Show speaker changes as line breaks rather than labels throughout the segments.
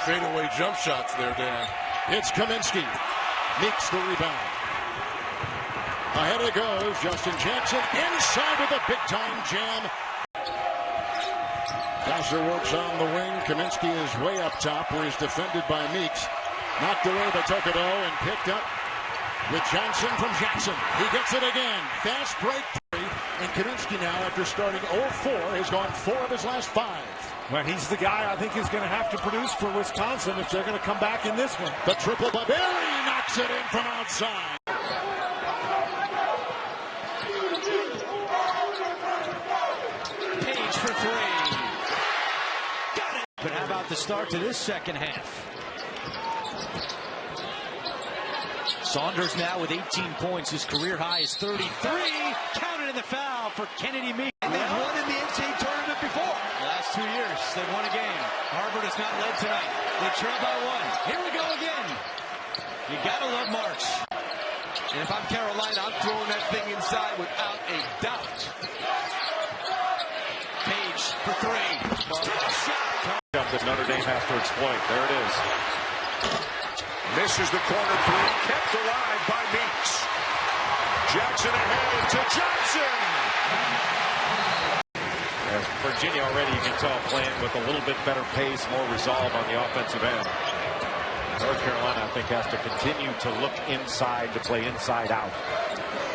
fadeaway jump shots there, Dan.
It's Kaminsky. Meeks the rebound. Ahead it goes. Justin Jackson inside with a big-time jam. Vassar works on the wing. Kaminsky is way up top where he's defended by Meeks. Knocked away by Tokoto and picked up with Johnson from Jackson. He gets it again. Fast break three. And Kaminsky now, after starting 0-4, has gone 4 of his last 5.
Well, he's the guy I think who's going to have to produce for Wisconsin if they're going to come back in this one.
The triple by Barry knocks it in from outside.
Page for 3. Got it. But how about the start to this second half? Saunders now with 18 points. His career high is 33. Counted in the foul for Kennedy Meeks.
And they've won in the NCAA tournament before.
The last 2 years, they've won a game. Harvard has not led tonight. They trail by 1. Here we go again. You gotta love March.
And if I'm Carolina, I'm throwing that thing inside without a doubt.
Page for 3. Shot.
That Notre Dame has to exploit. There it is.
Misses the corner 3, kept alive by Meeks. Jackson ahead to Johnson.
As Virginia already, you can tell, playing with a little bit better pace, more resolve on the offensive end. North Carolina, I think, has to continue to look inside, to play inside out.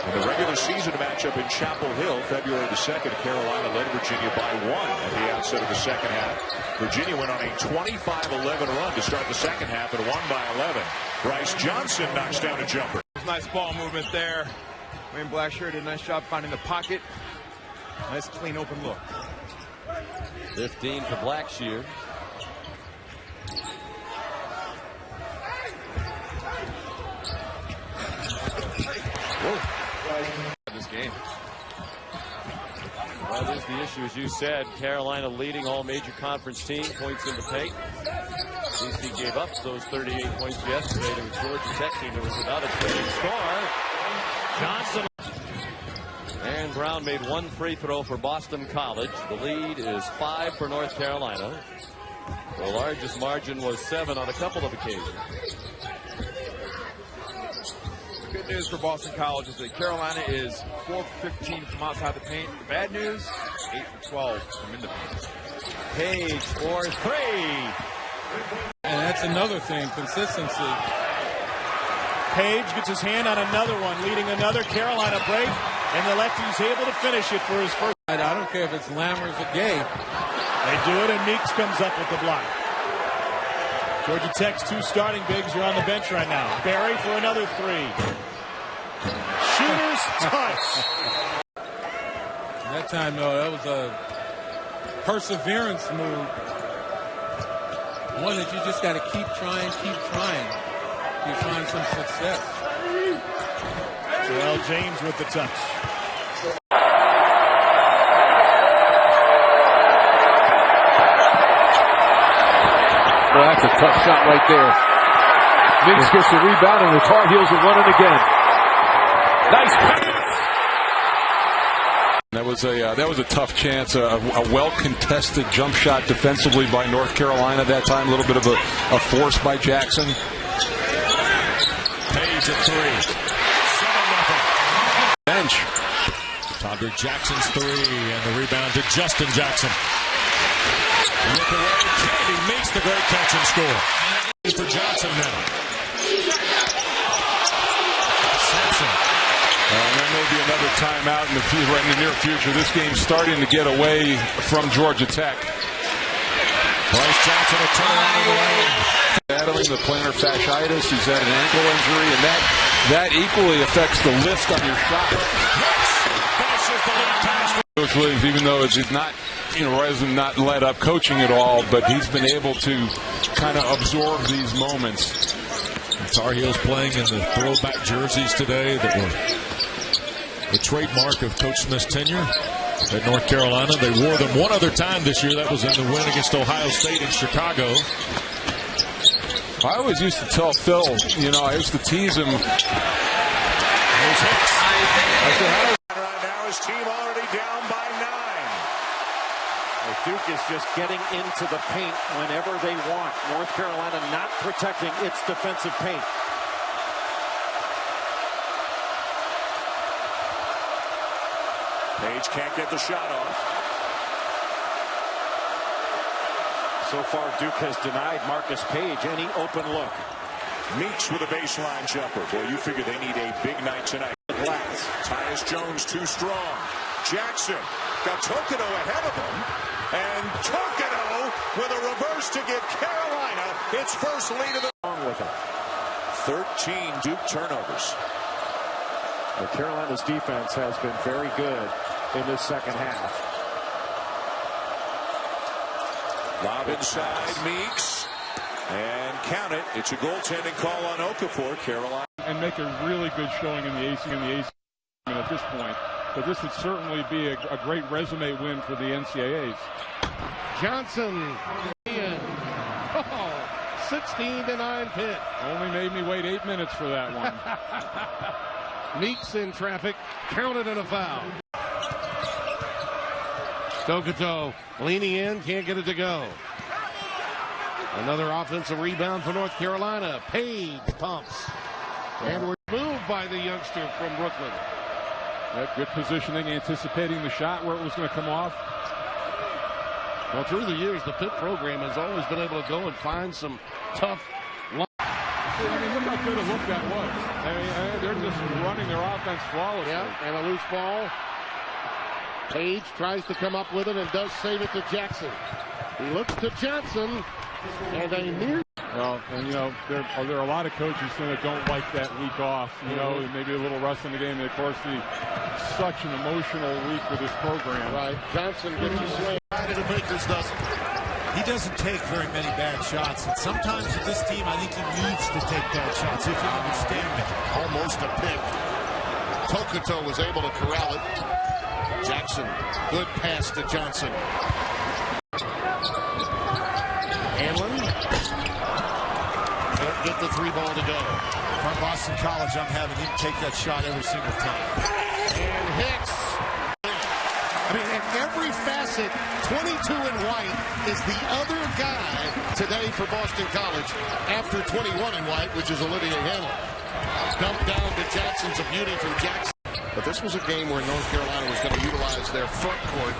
In the regular season matchup in Chapel Hill, February the 2nd, Carolina led Virginia by 1 at the outset of the second half. Virginia went on a 25-11 run to start the second half and won by 11. Bryce Johnson knocks down a jumper.
Nice ball movement there. Wayne Blackshear did a nice job finding the pocket. Nice clean open look.
15 for Blackshear. This game. Well, that is the issue, as you said. Carolina leading all major conference teams, points in the paint. DC gave up those 38 points yesterday to a Georgia Tech team that was without a trailing star. Johnson. Aaron Brown made 1 free throw for Boston College. The lead is 5 for North Carolina. The largest margin was 7 on a couple of occasions.
Good news for Boston College is that Carolina is 4 for 15 from outside the paint. The bad news, 8 for 12 from in the paint.
Page for 3.
And that's another thing, consistency.
Page gets his hand on another one, leading another Carolina break, and the lefty's able to finish it for his first.
I don't care if it's Lammers or Gay.
They do it, and Meeks comes up with the block. Georgia Tech's 2 starting bigs are on the bench right now. Barry for another 3. Shooter's touch.
That time, though, that was a perseverance move. One that you just got to keep trying. You find some success.
Joel James with the touch.
Well, that's a tough shot right there. Meeks gets the rebound, and the Tar Heels are running again. Nice pass.
That was a tough chance. A well-contested jump shot defensively by North Carolina that time. A little bit of a force by Jackson.
Page at 3. 7-0.
Bench.
Tonder Jackson's 3, and the rebound to Justin Jackson. Look away. Kennedy makes the great catch and score. For Johnson now. Sampson.
There may be another timeout in the near future. This game's starting to get away from Georgia Tech.
Bryce Johnson a turnaround in the lane.
Battling the plantar fasciitis. He's had an ankle injury, and that equally affects the lift on your shot. Coach Williams, even though he's not, hasn't not let up coaching at all, but he's been able to kind of absorb these moments.
Tar Heels playing in the throwback jerseys today that were the trademark of Coach Smith's tenure at North Carolina. They wore them one other time this year. That was in the win against Ohio State in Chicago.
I always used to tell Phil, I used to tease him.
There's Hicks.
Right now, his team already down by 9.
Duke is just getting into the paint whenever they want. North Carolina not protecting its defensive paint.
Page can't get the shot off.
So far, Duke has denied Marcus Page any open look.
Meeks with a baseline jumper. Boy, you figure they need a big night tonight.
Glass.
Tyus Jones too strong. Jackson got Tokido ahead of him. And Tokido with a reverse to give Carolina its first lead of the
with him.
13 Duke turnovers.
Well, Carolina's defense has been very good in this second half.
Lob inside Meeks. And count it. It's a goaltending call on Okafor. Carolina.
And make a really good showing in the AC at this point. But this would certainly be a great resume win for the NCAAs.
Johnson. 16-9 Pitt.
Only made me wait 8 minutes for that one.
Meeks in traffic. Counted in a foul. Tokido leaning in. Can't get it to go. Another offensive rebound for North Carolina. Page pumps. And we're moved by the youngster from Brooklyn.
Good positioning, anticipating the shot where it was going to come off.
Well, through the years, the Pitt program has always been able to go and find some tough lines.
I mean, look how good a look that was. I mean, they're just running their offense flawlessly.
Yeah, and a loose ball. Page tries to come up with it and does save it to Jackson. He looks to Johnson, and a near.
Well, and you know, there are a lot of coaches that don't like that week off. You know, maybe a little rust in the game. And of course, such an emotional week for this program.
Right, Johnson gets a swing. The Bakers doesn't.
He doesn't take very many bad shots, and sometimes with this team, I think he needs to take bad shots if you understand it.
Almost a pick. Tokido was able to corral it. Jackson, good pass to Johnson. Hanlon can't get the three ball to go.
From Boston College, I'm having him take that shot every single time.
And Hicks. I mean, in every facet, 22 in white is the other guy today for Boston College after 21 in white, which is Olivier Hanlon. Dumped down to Jackson's a beauty from Jackson. But this was a game where North Carolina was going to utilize their front court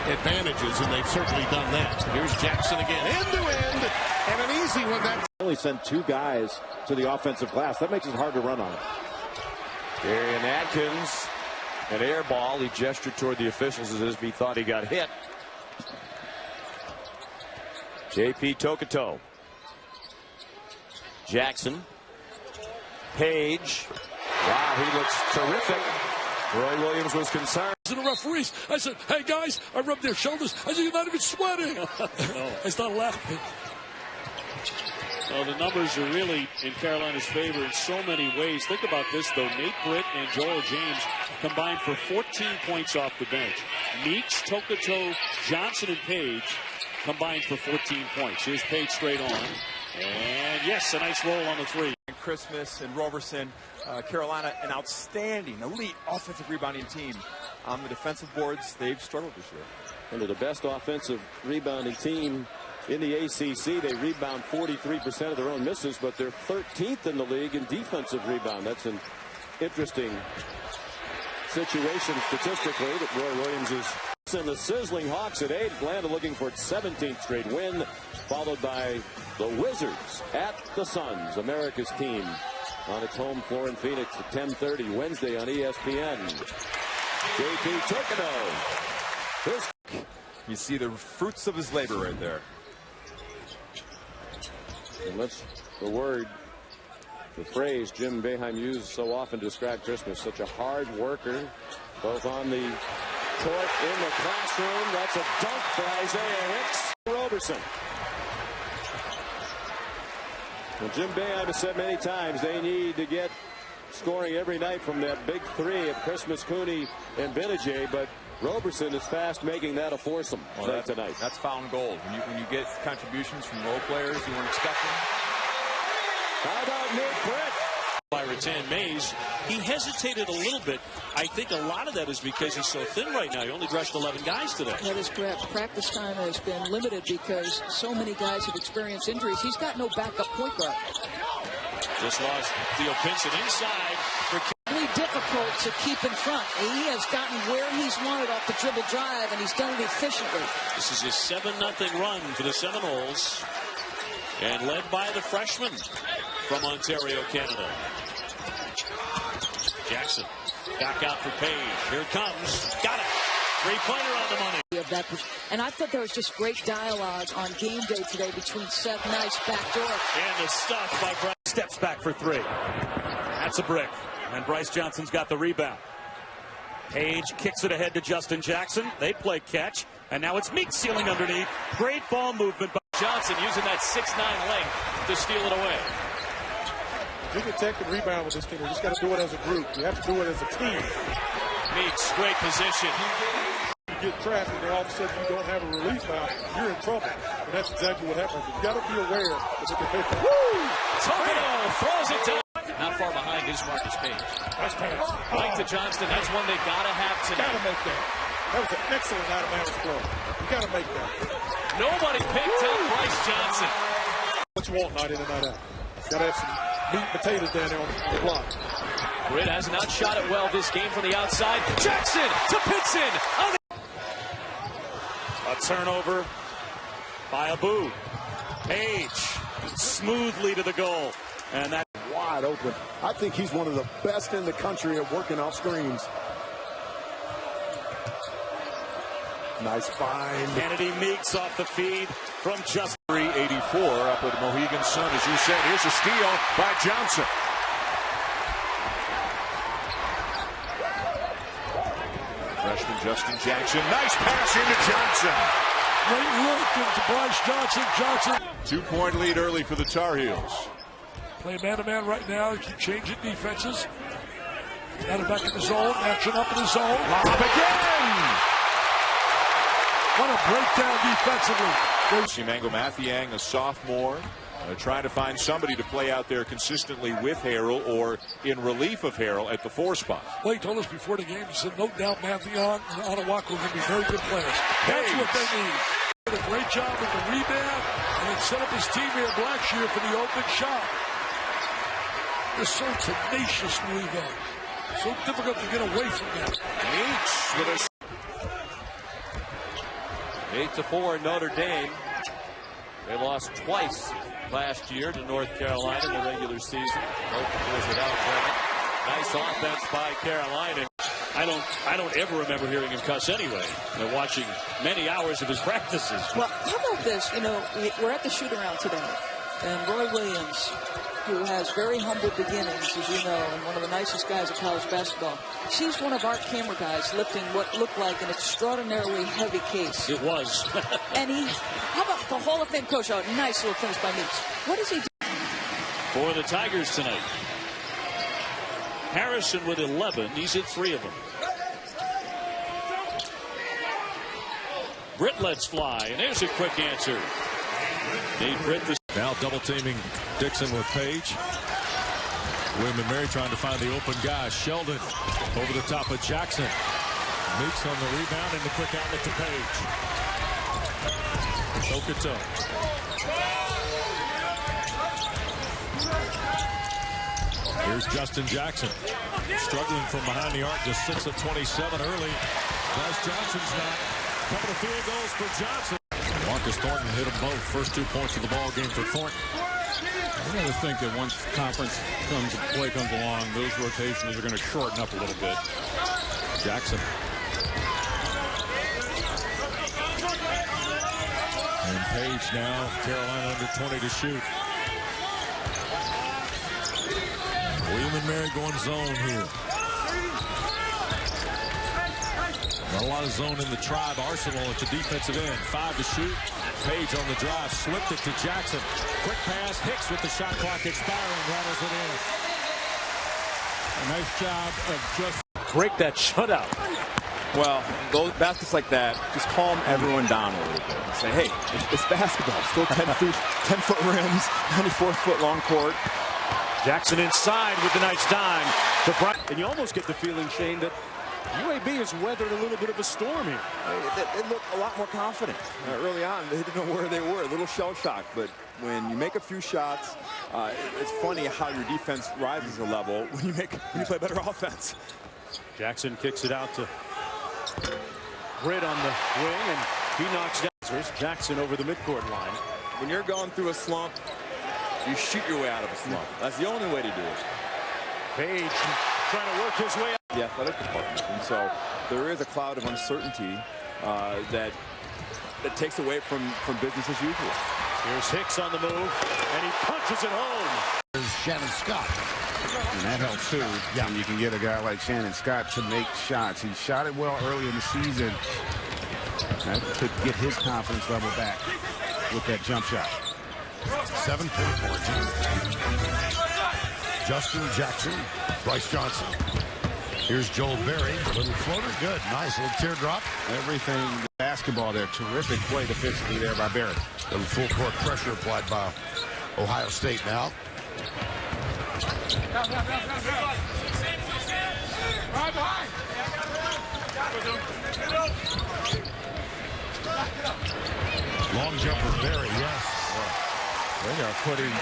advantages, and they've certainly done that. Here's Jackson again, end-to-end, and an easy one. That
only sent 2 guys to the offensive glass. That makes it hard to run on. Darian Atkins, an air ball. He gestured toward the officials as if he thought he got hit. J.P. Tokido. Jackson. Page. Wow, he looks terrific. Roy Williams was concerned.
To the referees, I said, hey guys, I rubbed their shoulders. I said, you're not even sweating. I started laughing.
Well, the numbers are really in Carolina's favor in so many ways. Think about this, though. Nate Britt and Joel James combined for 14 points off the bench. Meeks, Tokido, Johnson, and Page combined for 14 points. Here's Page straight on. And yes, a nice roll on the three.
Christmas and Roberson, Carolina, an outstanding, elite offensive rebounding team. On the defensive boards, they've struggled this year.
And they're the best offensive rebounding team in the ACC. They rebound 43% of their own misses, but they're 13th in the league in defensive rebound. That's an interesting situation statistically that Roy Williams is. And the sizzling Hawks at 8. Atlanta looking for its 17th straight win, followed by the Wizards at the Suns, America's team, on its home floor in Phoenix at 10:30 Wednesday on ESPN. J.P. Tokido.
You see the fruits of his labor right there.
And that's the phrase Jim Boeheim used so often to describe Christmas. Such a hard worker, both on the court, in the classroom. That's a dunk for Isaiah Hicks. Roberson. Well, Jim Boeheim has said many times they need to get scoring every night from that big three of Christmas, Cooney, and Benajay, but Roberson is fast making that a foursome tonight.
That's found gold. When you get contributions from role players you weren't expecting.
How about Nick Britt?
By Rattan Mays. he hesitated a little bit. I think a lot of that is because he's so thin right now. He only dressed 11 guys today.
That is correct. Practice time has been limited because so many guys have experienced injuries. He's got no backup point guard.
Just lost Theo Pinson inside.
Really difficult to keep in front. He has gotten where he's wanted off the dribble drive, and he's done it efficiently.
This is a 7-0 run for the Seminoles, and led by the freshman from Ontario, Canada. Jackson back out for Page. Here it comes. Got it. Three-pointer on the money.
And I thought there was just great dialogue on game day today between Seth Nice backdoor.
And the stuff by Bryce.
Steps back for three. That's a brick. And Bryce Johnson's got the rebound. Page kicks it ahead to Justin Jackson. They play catch. And now it's Meeks sealing underneath. Great ball movement by
Johnson using that 6'9" length to steal it away.
You can take and rebound with this team. You just got to do it as a group. You have to do it as a team.
Meeks, great position.
You get trapped and then all of a sudden you don't have a release valve, you're in trouble. And that's exactly what happens. You got to be aware that you can take it.
Toledo throws it down. Not far behind is Marcus Page.
Nice pass.
Right to Johnston. That's one they got to have tonight.
Got to make that. That was an excellent out-of-bounds play. You got to make that.
Nobody picked up Bryce Johnson.
What you want night in and night out. Got to have some meat and potatoes down there on the block.
Britt has not shot it well this game from the outside. Jackson to Pinson.
a turnover by Abu. Page smoothly to the goal. And that
wide open. I think he's one of the best in the country at working off screens. Nice find.
Kennedy Meeks off the feed from just
384 up with Mohegan Sun. As you said, here's a steal by Johnson. Freshman Justin Jackson. Nice pass into Johnson.
Great look into Bryce Johnson. Johnson.
2-point lead early for the Tar Heels.
Play man-to-man right now. Keep changing defenses. Got it back in the zone. Action up in the zone.
Lob again.
What a breakdown defensively.
Simango Mathiang, a sophomore, trying to find somebody to play out there consistently with Harrell or in relief of Harrell at the 4 spot.
Blake told us before the game, he said, no doubt Mathiang and Ottawaku are going to be very good players. That's what they need. Did a great job with the rebound and then set up his team here Blackshear for the open shot. They're so tenacious in rebound. So difficult to get away from that.
Meeks with a
8-4 Notre Dame. They lost twice last year to North Carolina in the regular season. Both was without Bennett. Nice offense by Carolina.
I don't ever remember hearing him cuss anyway. They're watching many hours of his practices.
Well, how about this? You know, we're at the shoot-around today, and Roy Williams, who has very humble beginnings, as you know, and one of the nicest guys in college basketball, sees one of our camera guys lifting what looked like an extraordinarily heavy case.
It was.
And how about the Hall of Fame coach? Oh, nice little finish by Meeks. What does he do?
For the Tigers tonight. Harrison with 11. He's hit 3 of them. Britt lets fly, and there's a quick answer. Need Britt to...
Now double teaming Dixon with Page. William and Mary trying to find the open guy. Sheldon over the top of Jackson. Meeks on the rebound and the quick outlet to Page. Tokato. Here's Justin Jackson. Struggling from behind the arc. Just 6 of 27 early. Bryce Johnson's not. Couple of field goals for Johnson. Marcus Thornton hit them both. First 2 points of the ball game for Thornton.
I got to think that once conference play comes along, those rotations are going to shorten up a little bit.
Jackson. And Page now. Carolina under 20 to shoot. William and Mary going zone here. Not a lot of zone in the Tribe arsenal at the defensive end. 5 to shoot. Page on the drive. Slipped it to Jackson. Quick pass. Hicks with the shot clock expiring. Rattles it in.
A nice job of just
break that shutout.
Well, those baskets like that, just calm everyone down a little bit. And say, hey, it's basketball. Still 10-foot rims, 94-foot long court.
Jackson inside with the nice dime to Bryant.
And you almost get the feeling, Shane, that UAB has weathered a little bit of a storm here.
They look a lot more confident early on. They didn't know where they were, a little shell shock. But when you make a few shots, it's funny how your defense rises a level when you play better offense.
Jackson kicks it out to Britt on the wing, and he knocks down Jackson over the midcourt line.
When you're going through a slump, you shoot your way out of a slump. That's the only way to do it.
Page trying to work his way out.
The athletic department, and so there is a cloud of uncertainty that takes away from business as usual.
Here's Hicks on the move, and he punches it home.
There's Shannon Scott.
And that helps too. Yeah. When you can get a guy like Shannon Scott to make shots. He shot it well early in the season. That could get his confidence level back with that jump shot.
7-point margin. Justin Jackson, Bryce Johnson. Here's Joel Berry. Little floater, good. Nice little teardrop.
Everything basketball there. Terrific play defensively there by Berry.
Little full court pressure applied by Ohio State now. Long jumper, Berry, yes.
They are putting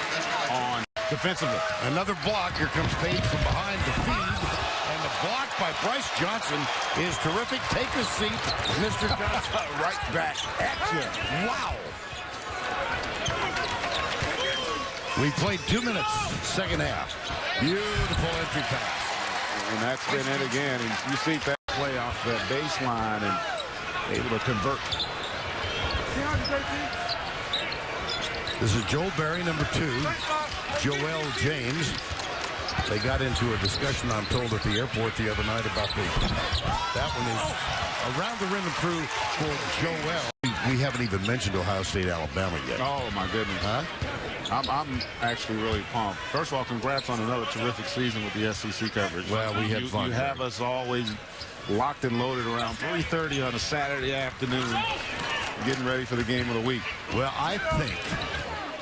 on defensively.
Another block. Here comes Page from behind to feed. And the block by Bryce Johnson is terrific. Take a seat, Mr. Johnson. Right back at you. Wow. We played 2 minutes, second half. Beautiful entry pass.
And that's been it again. And you see that play off that baseline and able to convert.
This is Joel Berry, number 2. Joel James. They got into a discussion, I'm told, at the airport the other night about that one is around the rim and through for Joel. We haven't even mentioned Ohio State, Alabama yet.
Oh, my goodness.
Huh?
I'm actually really pumped. First of all, congrats on another terrific season with the SEC coverage.
Well, we had fun.
You have us always locked and loaded around 3:30 on a Saturday afternoon, getting ready for the game of the week.
Well, I think,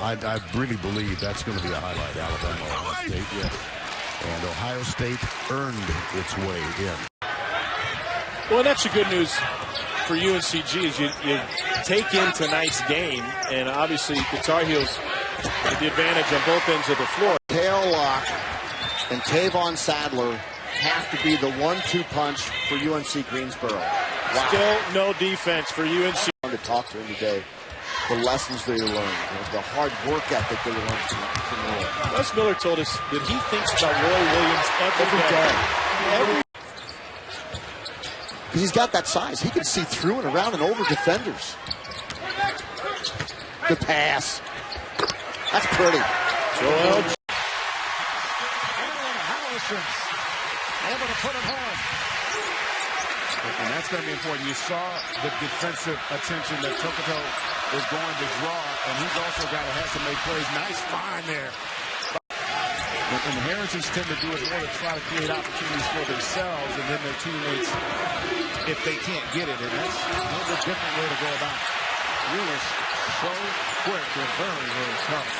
I really believe that's going to be a highlight, Alabama, Ohio State. Yeah. And Ohio State earned its way in.
Well, that's the good news for UNCG is you take in tonight's game, and obviously the Tar Heels with the advantage on both ends of the floor.
Kale Locke and Tavon Sadler have to be the 1-2 punch for UNC Greensboro.
Wow. Still no defense for UNC.
I wanted to talk to him today. The lessons they learned, the hard work ethic they learned from Roy.
Wes Miller told us that he thinks about Roy Williams every day.
Because he's got that size. He can see through and around and over defenders. Good pass. That's pretty.
Joel.
Harrison's able to put it home.
And that's going to be important. You saw the defensive attention that Tokoto is going to draw, and he's also got to have to make plays. Nice find there. And the Harrisons tend to do it more to try to create opportunities for themselves and then their teammates if they can't get it. And that's a little bit different way to go about it. Willis so quick and very, very tough.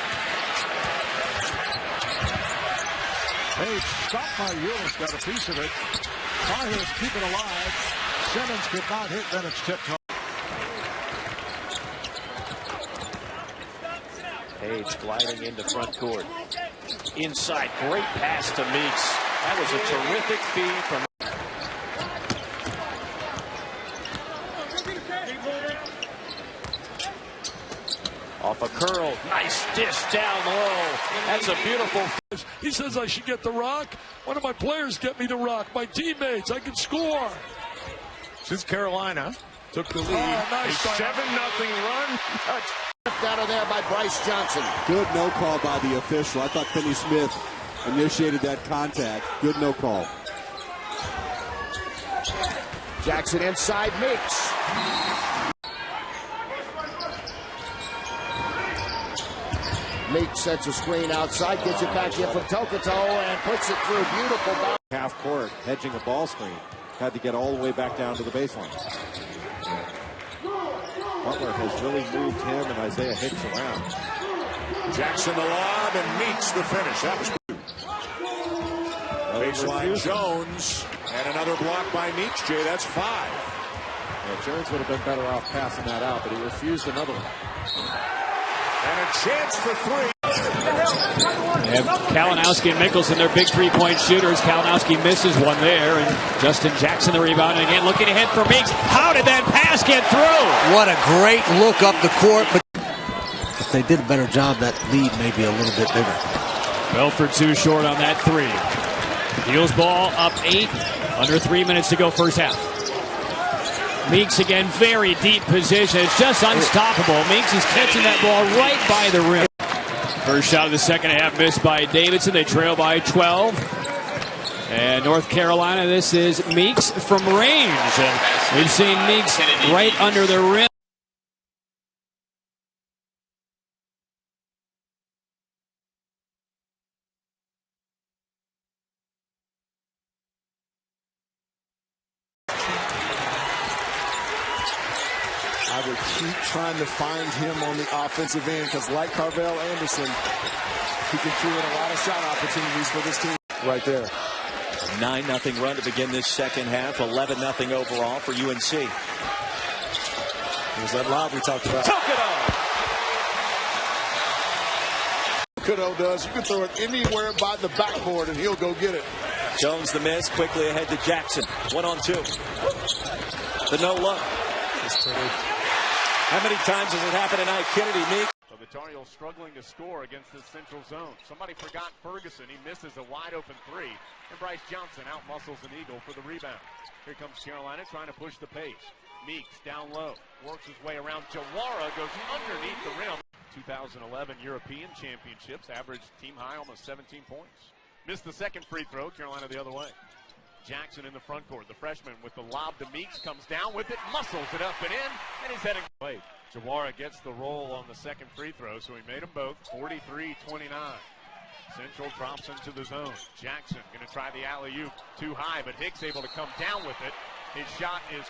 Hey, stopped by Willis, got a piece of it. Tar Heels keep it alive. Simmons could not hit, then it's tipped home.
Page gliding into front court. Inside, great pass to Meeks. That was a terrific feed from. Off a curl, nice dish down low. That's a beautiful.
He says I should get the rock. One of my players get me the rock. My teammates, I can score.
Since Carolina took the lead,
nice
a 7-0 run.
Out of there by Bryce Johnson.
Good no call by the official. I thought Finney Smith initiated that contact. Good no call.
Jackson inside Meeks. Meeks sets a screen outside, gets it back in from Tokoto and puts it through. Beautiful ball.
Half court, hedging a ball screen. Had to get all the way back down to the baseline. Butler has really moved him and Isaiah Hicks around.
Jackson the lob and Meeks the finish. That was
Baseline Jones. And another block by Meeks, Jay. That's 5.
Well, Jones would have been better off passing that out, but he refused another one.
And a chance for 3.
They have Kalinowski and Mickelson, their big three-point shooters. Kalinowski misses one there, and Justin Jackson the rebound. And again, looking ahead for Meeks. How did that pass get through?
What a great look up the court. But if they did a better job, that lead may be a little bit bigger.
Belford too short on that 3. Heels ball up 8. Under 3 minutes to go first half. Meeks again, very deep position. It's just unstoppable. Meeks is catching that ball right by the rim. First shot of the second half missed by Davidson. They trail by 12. And North Carolina, this is Meeks from range. And we've seen Meeks right under the rim.
I would keep trying to find him on the offensive end because, like Carvel Anderson, he can create a lot of shot opportunities for this team.
Right there. 9-0 run to begin this second half. 11-0 overall for UNC.
There's that lob we talked about.
Tokudo
does. You can throw it anywhere by the backboard, and he'll go get it.
Jones the miss. Quickly ahead to Jackson. 1-on-2. The no look. How many times has it happened tonight? Kennedy, Meeks.
So the Tar Heels struggling to score against this central zone. Somebody forgot Ferguson. He misses a wide open 3. And Bryce Johnson out-muscles an Eagle for the rebound. Here comes Carolina trying to push the pace. Meeks down low. Works his way around. Jawara goes underneath the rim. 2011 European Championships. Average team high almost 17 points. Missed the second free throw. Carolina the other way. Jackson in the front court. The freshman with the lob to Meeks comes down with it, muscles it up and in, and he's heading late. Jawara gets the roll on the second free throw, so he made them both. 43-29. Central drops into the zone. Jackson going to try the alley-oop too high, but Hicks able to come down with it. His shot is